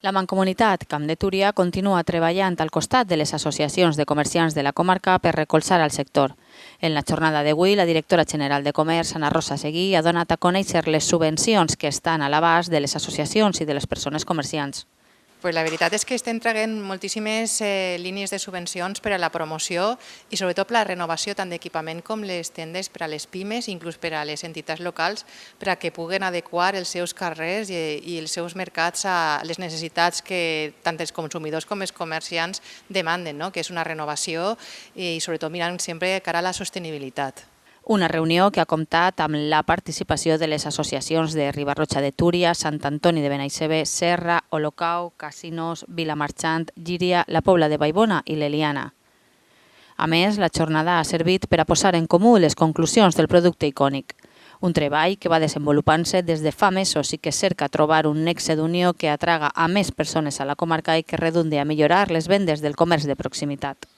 La Mancomunitat Camp de Túria continua treballant al costat de les associacions de comerciants de la comarca per recolzar el sector. En la jornada d'avui, la directora general de Comerç, Ana Rosa Seguí, ha donat a conèixer les subvencions que estan a l'abast de les associacions i de les persones comerciants. La veritat és que estem traient moltíssimes línies de subvencions per a la promoció i sobretot per a la renovació tant d'equipament com les tendes per a les pimes, inclús per a les entitats locals, per a que puguen adequar els seus carrers i els seus mercats a les necessitats que tant els consumidors com els comerciants demanden, que és una renovació i sobretot mirant sempre cara a la sostenibilitat. Una reunió que ha comptat amb la participació de les associacions de Riba-roja de Túria, Sant Antoni de Benaixeve, Serra, Olocau, Casinos, Vilamarxant, Llíria, la Pobla de Vallbona i l'Eliana. A més, la jornada ha servit per a posar en comú les conclusions del producte icònic. Un treball que va desenvolupant-se des de fa mesos i que cerca trobar un nexe d'unió que atraga a més persones a la comarca i que redunde a millorar les vendes del comerç de proximitat.